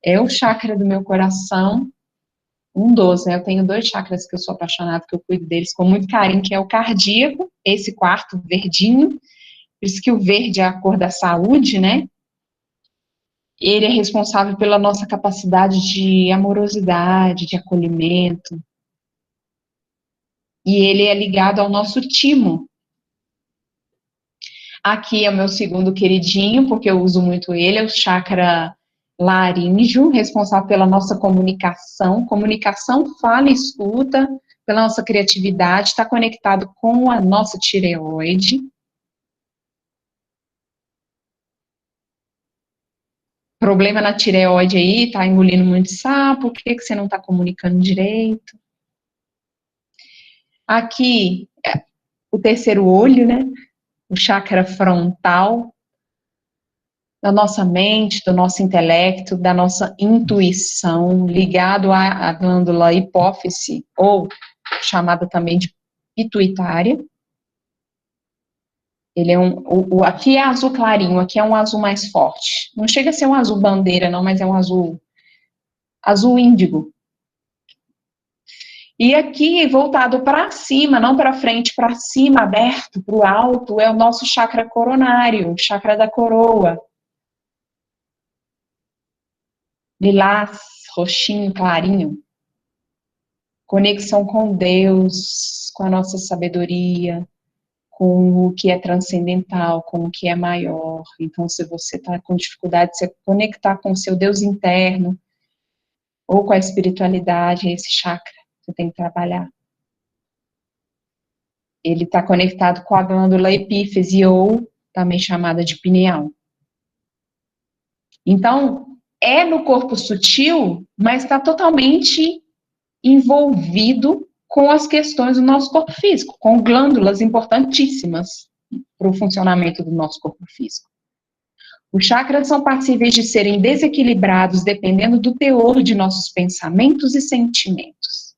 É o chakra do meu coração, um dos, né? Eu tenho 2 chakras que eu sou apaixonada, que eu cuido deles com muito carinho, que é o cardíaco, esse quarto verdinho, por isso que o verde é a cor da saúde, né? Ele é responsável pela nossa capacidade de amorosidade, de acolhimento. E ele é ligado ao nosso timo. Aqui é o meu segundo queridinho, porque eu uso muito ele, é o chakra laríngeo, responsável pela nossa comunicação, fala e escuta, pela nossa criatividade, está conectado com a nossa tireoide. Problema na tireoide aí, tá engolindo muito sapo, por que você não está comunicando direito? Aqui, o terceiro olho, né? O chakra frontal, da nossa mente, do nosso intelecto, da nossa intuição, ligado à glândula hipófise, ou chamada também de pituitária. Ele é aqui é azul clarinho, aqui é um azul mais forte. Não chega a ser um azul bandeira, não, mas é um azul índigo. E aqui, voltado para cima, não para frente, para cima, aberto, para o alto, é o nosso chakra coronário, o chakra da coroa. Lilás, roxinho, clarinho. Conexão com Deus, com a nossa sabedoria, com o que é transcendental, com o que é maior. Então, se você está com dificuldade de se conectar com o seu Deus interno, ou com a espiritualidade, esse chakra, você tem que trabalhar. Ele está conectado com a glândula epífise, ou também chamada de pineal. Então, é no corpo sutil, mas está totalmente envolvido com as questões do nosso corpo físico, com glândulas importantíssimas para o funcionamento do nosso corpo físico. Os chakras são passíveis de serem desequilibrados dependendo do teor de nossos pensamentos e sentimentos.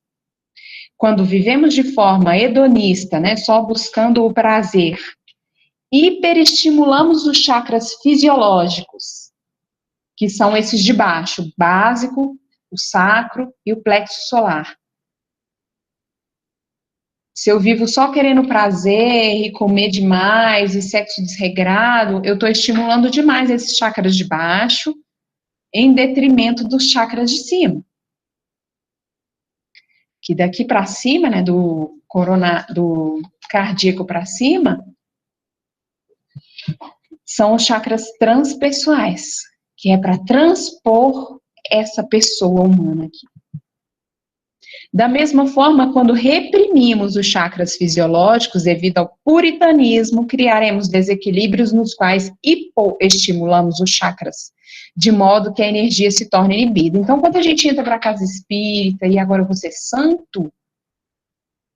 Quando vivemos de forma hedonista, né, só buscando o prazer, hiperestimulamos os chakras fisiológicos, que são esses de baixo, básico, o sacro e o plexo solar. Se eu vivo só querendo prazer e comer demais e sexo desregrado, eu estou estimulando demais esses chakras de baixo em detrimento dos chakras de cima. que daqui para cima, né, do cardíaco para cima, são os chakras transpessoais, que é para transpor essa pessoa humana aqui. Da mesma forma, quando reprimimos os chakras fisiológicos devido ao puritanismo, criaremos desequilíbrios nos quais hipoestimulamos os chakras, de modo que a energia se torne inibida. Então, quando a gente entra para a casa espírita e agora eu vou ser santo,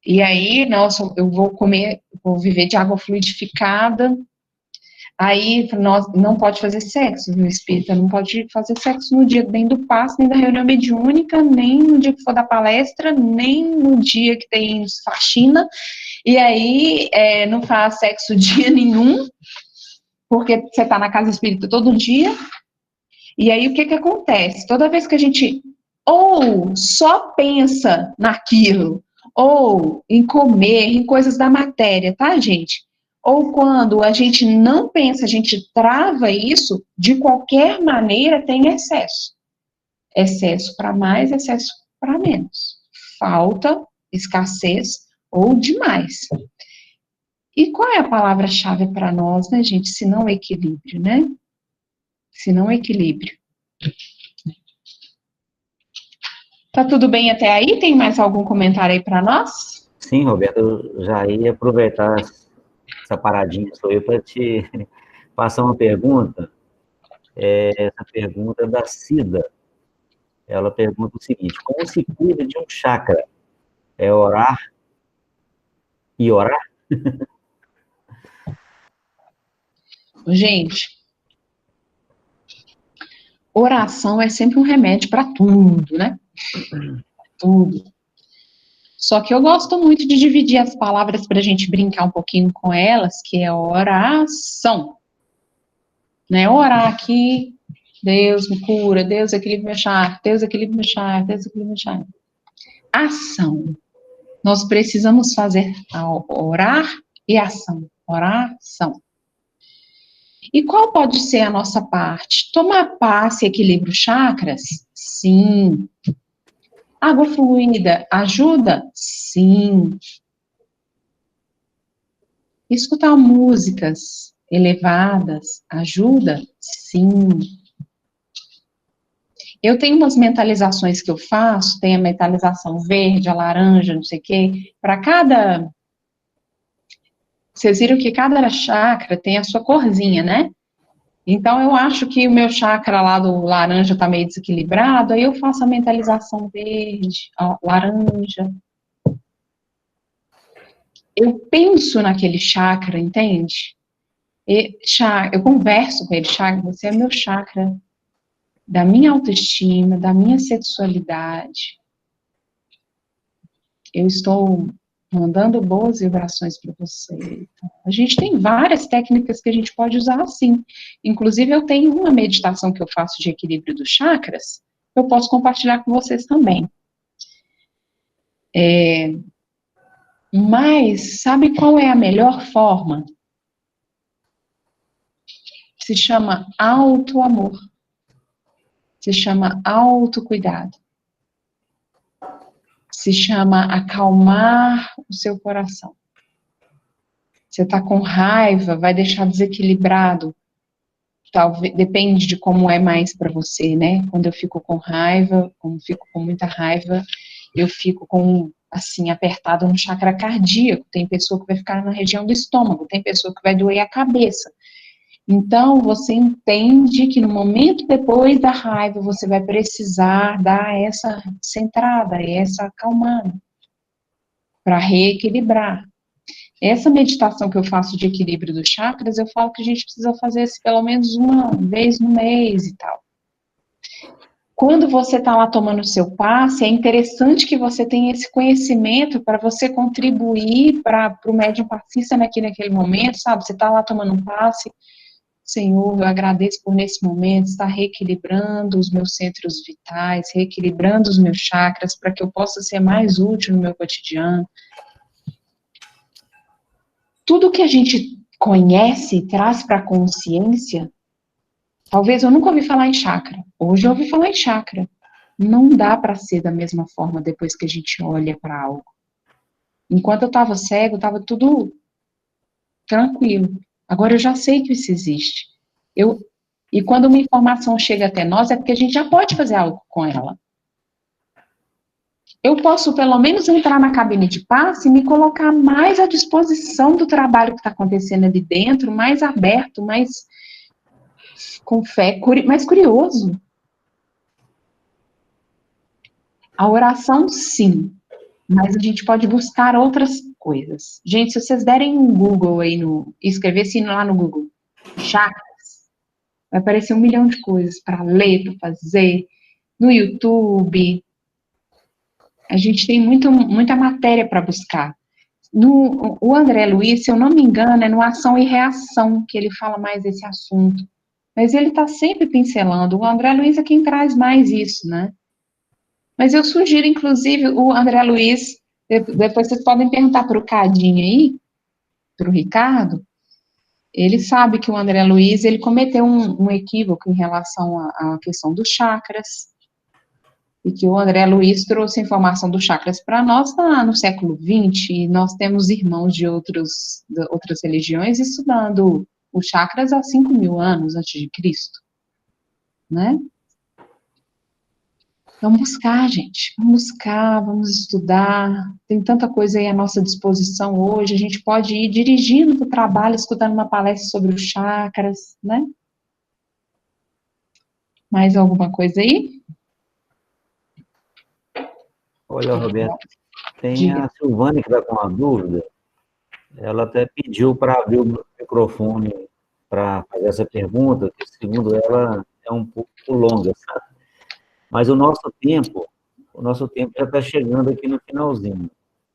e aí, nossa, eu vou viver de água fluidificada, aí não pode fazer sexo no espírita, não pode fazer sexo no dia nem do passe, nem da reunião mediúnica, nem no dia que for da palestra, nem no dia que tem faxina, e aí não faz sexo dia nenhum, porque você está na casa espírita todo dia, e aí o que acontece? Toda vez que a gente ou só pensa naquilo, ou em comer, em coisas da matéria, tá, gente? Ou quando a gente não pensa, a gente trava isso, de qualquer maneira tem excesso. Excesso para mais, excesso para menos. Falta, escassez ou demais. E qual é a palavra-chave para nós, né, gente? Se não equilíbrio, né? Se não equilíbrio. Tá tudo bem até aí? Tem mais algum comentário aí para nós? Sim, Roberto, eu já ia aproveitar essa paradinha sou eu para te passar uma pergunta. Essa pergunta é da Cida. Ela pergunta o seguinte: como se cuida de um chakra? É orar e orar? Gente, oração é sempre um remédio para tudo, né? Tudo. Só que eu gosto muito de dividir as palavras para a gente brincar um pouquinho com elas, que é oração. Né? Orar aqui, Deus me cura, Deus equilibra meu chakra, Deus equilibra meu chakra, Deus equilibra meu chakra. Ação. Nós precisamos fazer orar e ação. Oração. E qual pode ser a nossa parte? Tomar passe e equilibra os chakras? Sim. Água fluida ajuda? Sim. Escutar músicas elevadas ajuda? Sim. Eu tenho umas mentalizações que eu faço, tem a mentalização verde, a laranja, não sei o quê, para cada... Vocês viram que cada chakra tem a sua corzinha, né? Então, eu acho que o meu chakra lá do laranja está meio desequilibrado, aí eu faço a mentalização verde, laranja. Eu penso naquele chakra, entende? Eu converso com ele, chakra, você é meu chakra da minha autoestima, da minha sexualidade. Eu estou mandando boas vibrações para você. Então, a gente tem várias técnicas que a gente pode usar assim. Inclusive, eu tenho uma meditação que eu faço de equilíbrio dos chakras, eu posso compartilhar com vocês também. Mas, sabe qual é a melhor forma? Se chama auto-amor. Se chama autocuidado. Se chama acalmar o seu coração. Você está com raiva, vai deixar desequilibrado. Talvez, depende de como é mais para você, né? Quando eu fico com raiva, como fico com muita raiva, eu fico com, assim, apertado no chakra cardíaco. Tem pessoa que vai ficar na região do estômago, tem pessoa que vai doer a cabeça. Então, você entende que no momento depois da raiva, você vai precisar dar essa centrada, essa acalmada, para reequilibrar. Essa meditação que eu faço de equilíbrio dos chakras, eu falo que a gente precisa fazer isso pelo menos uma vez no mês e tal. Quando você está lá tomando o seu passe, é interessante que você tenha esse conhecimento para você contribuir para o médium passista naquele momento, sabe? Você está lá tomando um passe, Senhor, eu agradeço por nesse momento estar reequilibrando os meus centros vitais, reequilibrando os meus chakras, para que eu possa ser mais útil no meu cotidiano. Tudo que a gente conhece e traz para a consciência, talvez eu nunca ouvi falar em chakra, hoje eu ouvi falar em chakra. Não dá para ser da mesma forma depois que a gente olha para algo. Enquanto eu estava cego, estava tudo tranquilo. Agora eu já sei que isso existe. E quando uma informação chega até nós, é porque a gente já pode fazer algo com ela. Eu posso, pelo menos, entrar na cabine de passe e me colocar mais à disposição do trabalho que está acontecendo ali dentro, mais aberto, mais com fé, mais curioso. A oração, sim, mas a gente pode buscar outras coisas. Gente, se vocês derem um Google aí, escrever assim lá no Google, chakras, vai aparecer 1 milhão de coisas para ler, para fazer, no YouTube. A gente tem muita matéria para buscar. O André Luiz, se eu não me engano, é no Ação e Reação que ele fala mais desse assunto. Mas ele está sempre pincelando. O André Luiz é quem traz mais isso, né? Mas eu sugiro, inclusive, o André Luiz, depois vocês podem perguntar para o Cadinho aí, para o Ricardo, ele sabe que o André Luiz, ele cometeu um equívoco em relação à questão dos chakras, e que o André Luiz trouxe a informação dos chakras para nós no século XX, e nós temos irmãos de outras religiões estudando os chakras há 5.000 anos antes de Cristo, né? Vamos buscar, gente, vamos buscar, vamos estudar, tem tanta coisa aí à nossa disposição hoje, a gente pode ir dirigindo para o trabalho, escutando uma palestra sobre os chakras, né? Mais alguma coisa aí? Olha, Roberto, tem Diga. a Silvânia que está com uma dúvida. Ela até pediu para abrir o microfone para fazer essa pergunta, que, segundo ela, é um pouco longa, sabe? Mas o nosso tempo já está chegando aqui no finalzinho.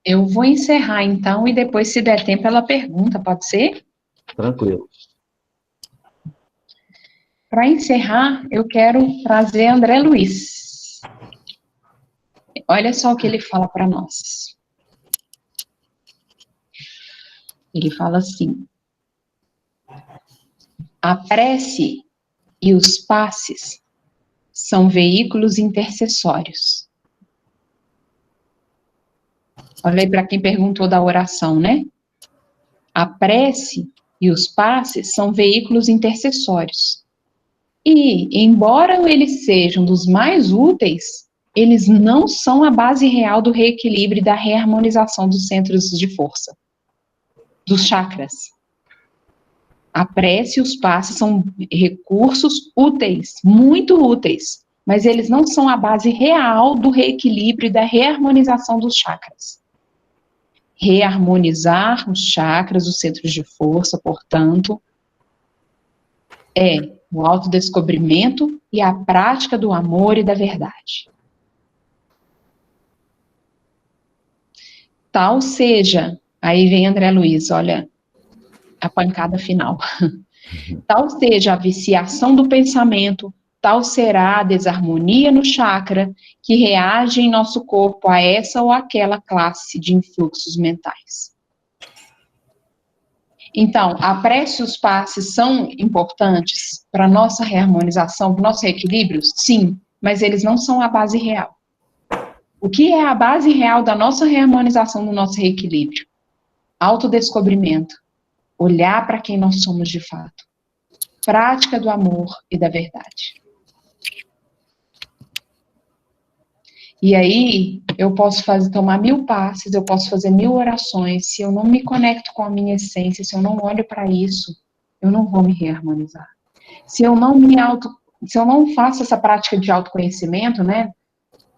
Eu vou encerrar, então, e depois, se der tempo, ela pergunta, pode ser? Tranquilo. Para encerrar, eu quero trazer André Luiz. Olha só o que ele fala para nós. Ele fala assim: a prece e os passes são veículos intercessórios. Olha aí para quem perguntou da oração, né? A prece e os passes são veículos intercessórios. E, embora eles sejam dos mais úteis, eles não são a base real do reequilíbrio e da reharmonização dos centros de força, dos chakras. A prece e os passes são recursos úteis, muito úteis, mas eles não são a base real do reequilíbrio e da reharmonização dos chakras. Reharmonizar os chakras, os centros de força, portanto, é o autodescobrimento e a prática do amor e da verdade. Tal seja, aí vem André Luiz, olha a pancada final. Tal seja a viciação do pensamento, tal será a desarmonia no chakra que reage em nosso corpo a essa ou aquela classe de influxos mentais. Então, a prece e os passes são importantes para a nossa reharmonização, para o nosso reequilíbrio? Sim, mas eles não são a base real. O que é a base real da nossa reharmonização, do nosso reequilíbrio? Autodescobrimento. Olhar para quem nós somos de fato. Prática do amor e da verdade. E aí, eu posso tomar 1000 passes, eu posso fazer 1000 orações, se eu não me conecto com a minha essência, se eu não olho para isso, eu não vou me reharmonizar. Se eu não faço essa prática de autoconhecimento, né?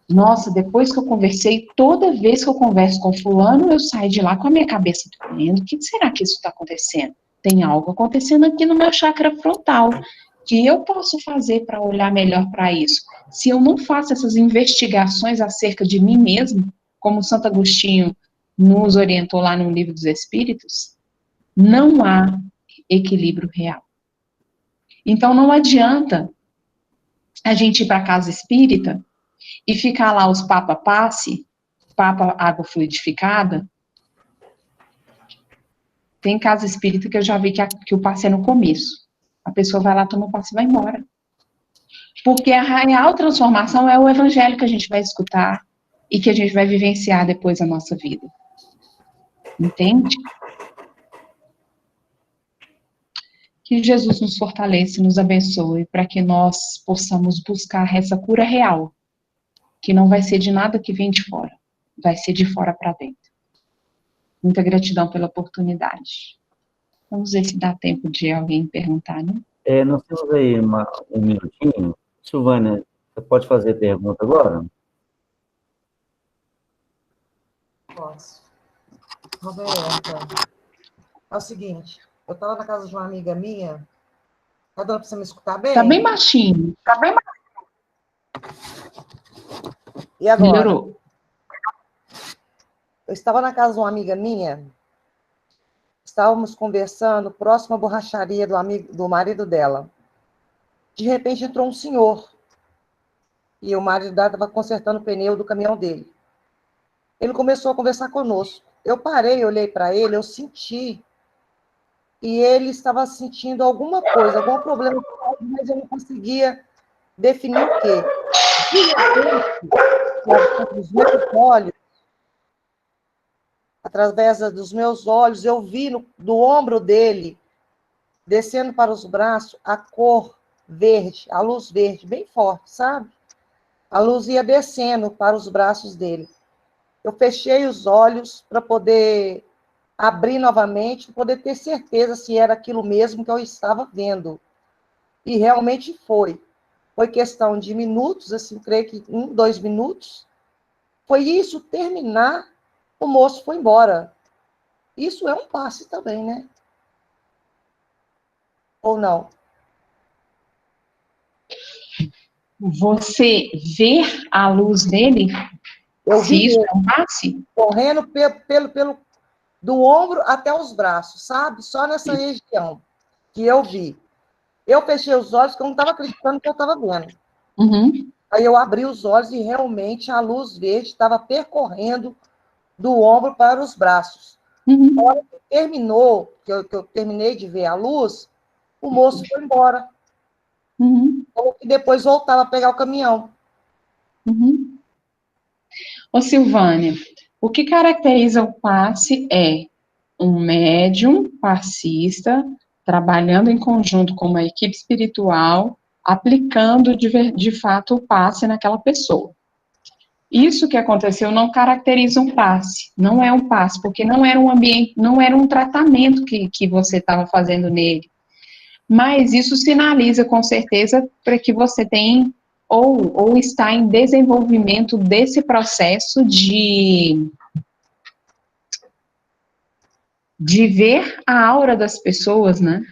Nossa, depois que eu conversei, toda vez que eu converso com fulano, eu saio de lá com a minha cabeça doendo. O que será que isso está acontecendo? Tem algo acontecendo aqui no meu chakra frontal. Que eu posso fazer para olhar melhor para isso? Se eu não faço essas investigações acerca de mim mesmo, como Santo Agostinho nos orientou lá no Livro dos Espíritos, não há equilíbrio real. Então, não adianta a gente ir para a casa espírita e ficar lá os papa passe, papa água fluidificada. Tem casa espírita que eu já vi que o passe é no começo. A pessoa vai lá, toma o passe e vai embora. Porque a real transformação é o evangelho que a gente vai escutar e que a gente vai vivenciar depois da nossa vida. Entende? Que Jesus nos fortaleça e nos abençoe para que nós possamos buscar essa cura real, que não vai ser de nada que vem de fora, vai ser de fora para dentro. Muita gratidão pela oportunidade. Vamos ver se dá tempo de alguém perguntar, né? Nós temos aí um minutinho. Silvânia, você pode fazer pergunta agora? Posso. Roberta, é o seguinte, eu estava na casa de uma amiga minha, tá dando para você me escutar bem? Tá bem baixinho. Tá bem baixinho. E agora? Melhorou. Eu estava na casa de uma amiga minha, estávamos conversando próximo à borracharia do marido dela. De repente entrou um senhor, e o marido dela estava consertando o pneu do caminhão dele. Ele começou a conversar conosco. Eu parei, olhei para ele, eu senti, e ele estava sentindo alguma coisa, algum problema, mas eu não conseguia definir o quê. De repente, dos meus olhos, através dos meus olhos, eu vi do ombro dele, descendo para os braços, a cor verde, a luz verde, bem forte, sabe? A luz ia descendo para os braços dele. Eu fechei os olhos para poder abrir novamente, para poder ter certeza se era aquilo mesmo que eu estava vendo. E realmente foi. Foi questão de minutos, assim, creio que 2 minutos. Foi isso terminar, o moço foi embora. Isso é um passe também, né? Ou não? Você ver a luz dele, Eu se vi isso ele é um passe? correndo do ombro até os braços, sabe? Só nessa região que eu vi. Eu fechei os olhos, porque eu não estava acreditando que eu estava vendo. Uhum. Aí eu abri os olhos e realmente a luz verde estava percorrendo do ombro para os braços. Uhum. Na hora que terminou, que eu terminei de ver a luz, o moço foi embora. Uhum. E depois voltava a pegar o caminhão. Uhum. Ô, Silvânia, o que caracteriza o passe é um médium passista trabalhando em conjunto com uma equipe espiritual, aplicando de fato o passe naquela pessoa. Isso que aconteceu não caracteriza um passe, não é um passe, porque não era um ambiente, não era um tratamento que você estava fazendo nele. Mas isso sinaliza com certeza para que você tem ou está em desenvolvimento desse processo de ver a aura das pessoas, né?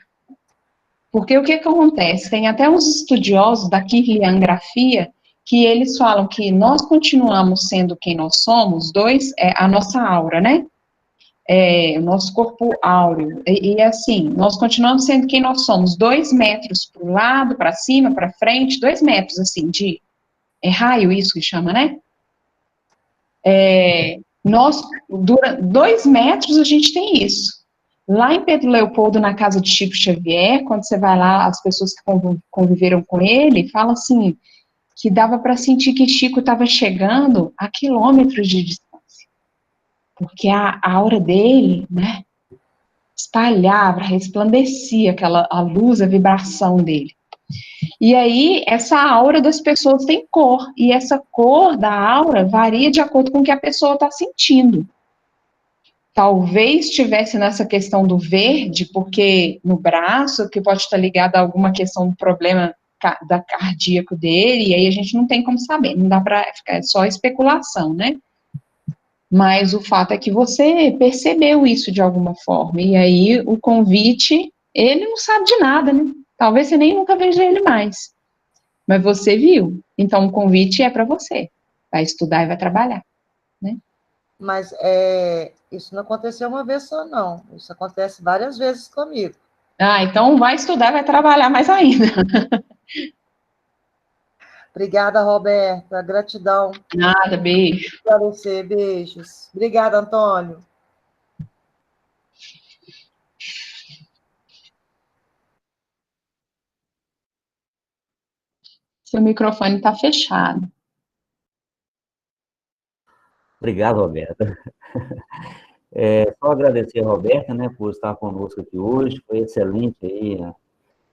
Porque o que acontece? Tem até uns estudiosos da Kirliangrafia que eles falam que nós continuamos sendo quem nós somos, a nossa aura, né? O nosso corpo áureo. E assim, nós continuamos sendo quem nós somos, 2 metros para o lado, para cima, para frente, 2 metros, assim, raio, isso que chama, né? Dura 2 metros a gente tem isso. Lá em Pedro Leopoldo, na casa de Chico Xavier, quando você vai lá, as pessoas que conviveram com ele, falam assim, que dava para sentir que Chico estava chegando a quilômetros de distância, porque a aura dele, né, espalhava, resplandecia a luz, a vibração dele. E aí, essa aura das pessoas tem cor, e essa cor da aura varia de acordo com o que a pessoa está sentindo. Talvez estivesse nessa questão do verde, porque no braço, que pode estar ligado a alguma questão do problema da cardíaco dele, e aí a gente não tem como saber, não dá para ficar só especulação, né? Mas o fato é que você percebeu isso de alguma forma, e aí o convite, ele não sabe de nada, né? Talvez você nem nunca veja ele mais, mas você viu, então o convite é para você, vai estudar e vai trabalhar, né? Mas isso não aconteceu uma vez só, não. Isso acontece várias vezes comigo. Então vai estudar e vai trabalhar mais ainda. Obrigada, Roberta. Gratidão. Nada, beijo. Para você. Beijos. Obrigada, Antônio. Seu microfone está fechado. Obrigado, Roberta. Só agradecer a Roberta, né, por estar conosco aqui hoje. Foi excelente aí as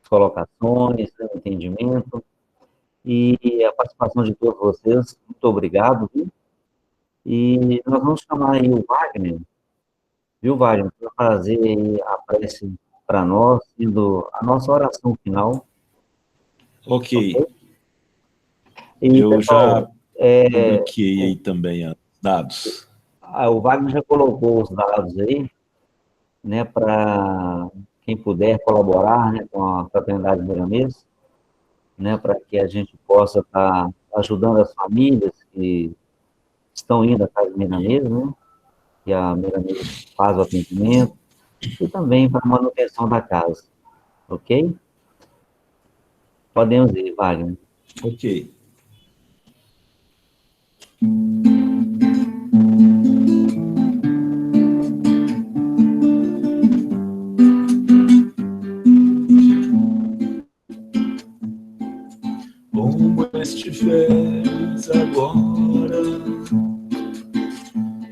colocações, o entendimento e a participação de todos vocês. Muito obrigado, viu? E nós vamos chamar aí o Wagner, viu, Wagner, para fazer aí a prece para nós, sendo a nossa oração final. Ok. E, eu pessoal, já publiquei aí também os dados. O Wagner já colocou os dados aí, né, para quem puder colaborar, né, com a Fraternidade Miramês, né, para que a gente possa estar ajudando as famílias que estão indo à Casa Miramês, né, que a Miramês faz o atendimento, e também para a manutenção da casa, ok? Podemos ir, Wagner. Ok. Como estiveres agora,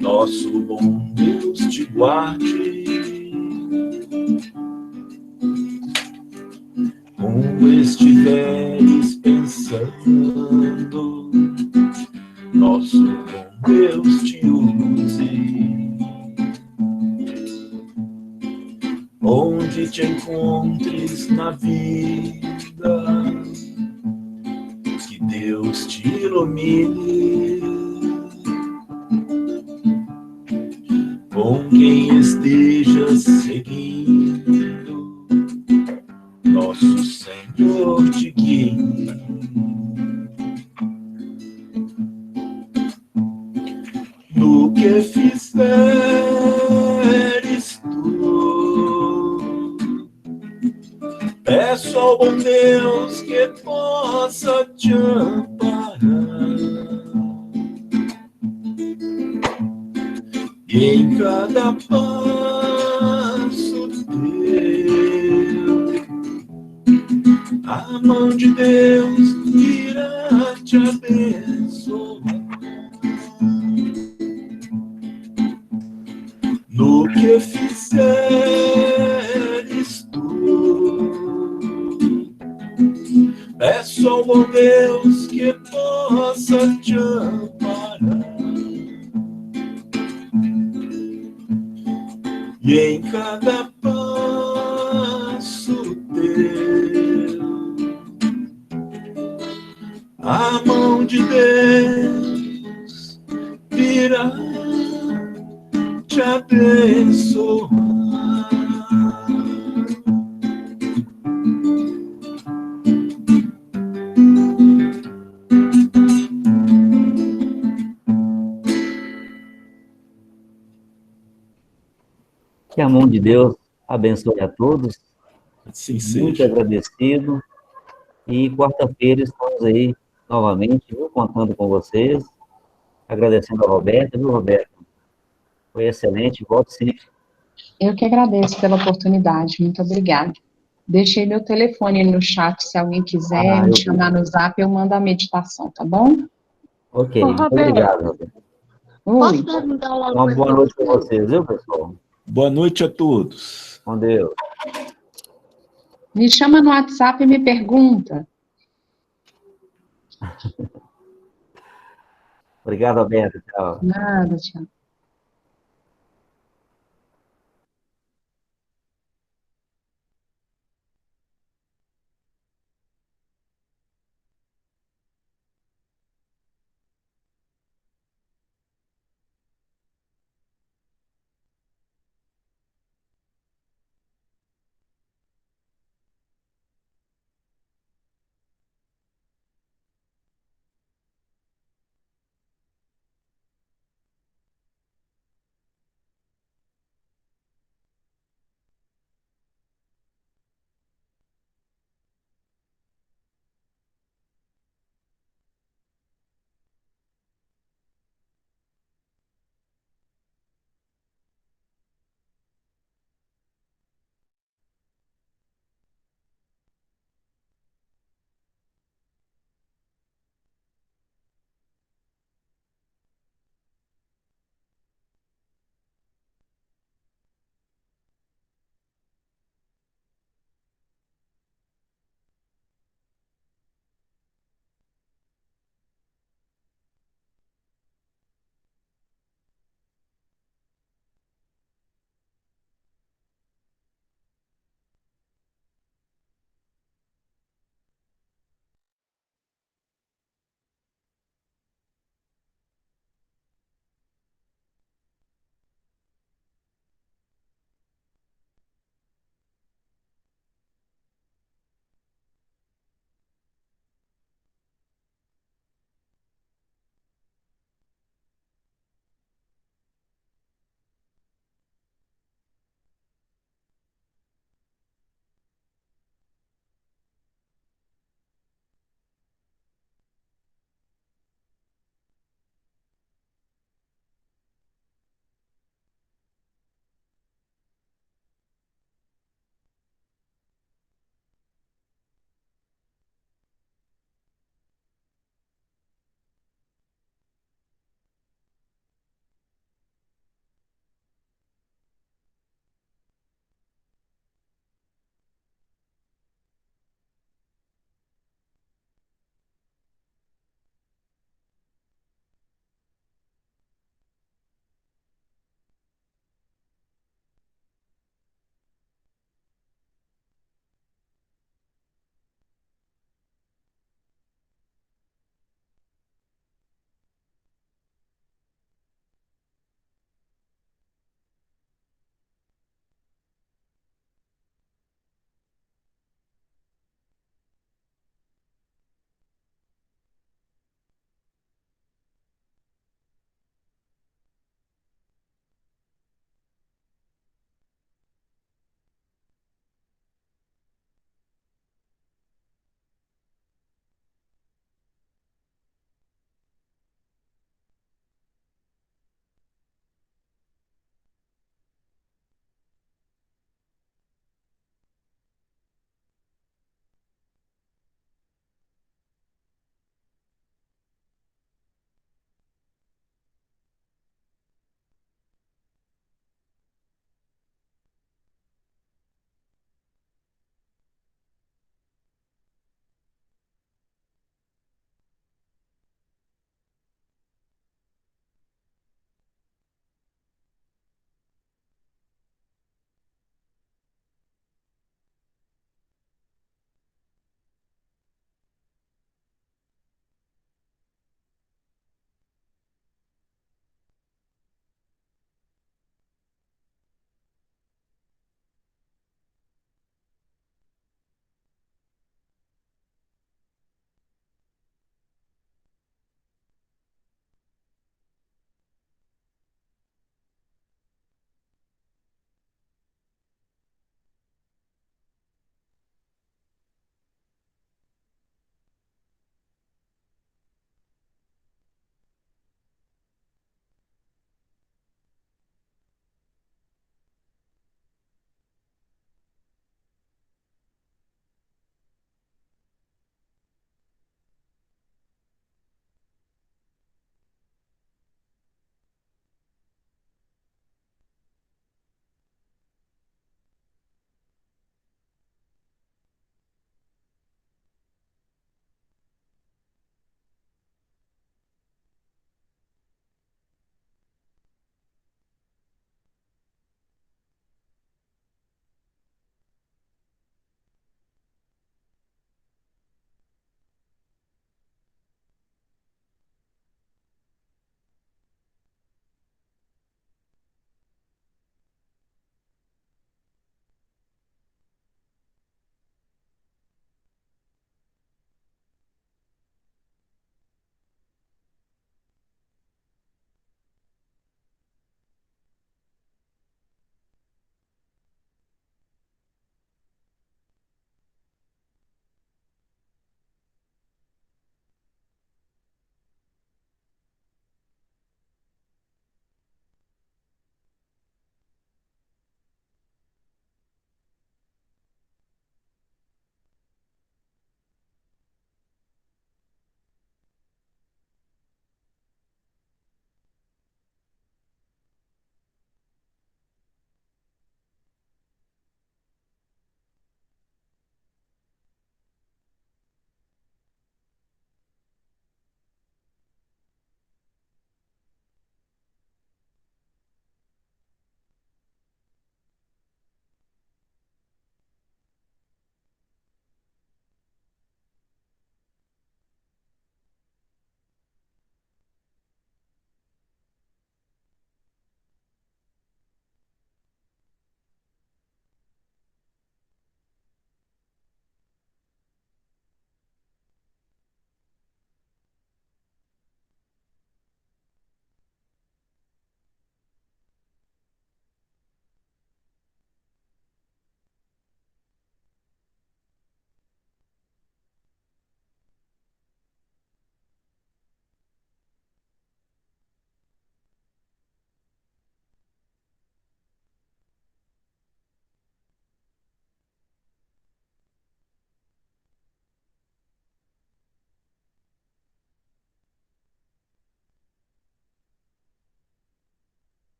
nosso bom Deus te guarde. Como estiveres pensando, nosso bom Deus te use. Onde te encontres na vida, que Deus te ilumine. Com quem esteja seguindo, nosso Senhor te guie. No que fizeres tu, peço ao bom Deus que possa te amparar. E em cada passo teu, a mão de Deus irá te abençoar. No que fizeres tu, peço ao bom Deus que possa te amparar. E em cada passo teu, a mão de Deus virá te abençoar. Que a mão de Deus abençoe a todos. Assim Muito seja. agradecido. E quarta-feira estamos aí novamente, viu, contando com vocês. Agradecendo a Roberta, viu, Roberta? Foi excelente, volte sempre. Eu que agradeço pela oportunidade, muito obrigada. Deixei meu telefone no chat, se alguém quiser me chamar no Zap, eu mando a meditação, tá bom? Ok, muito obrigado, Roberta. Oi. Uma boa noite para vocês, viu, pessoal? Boa noite a todos. Com Deus. Me chama no WhatsApp e me pergunta. Obrigado, Roberta. Tchau. Nada, tchau.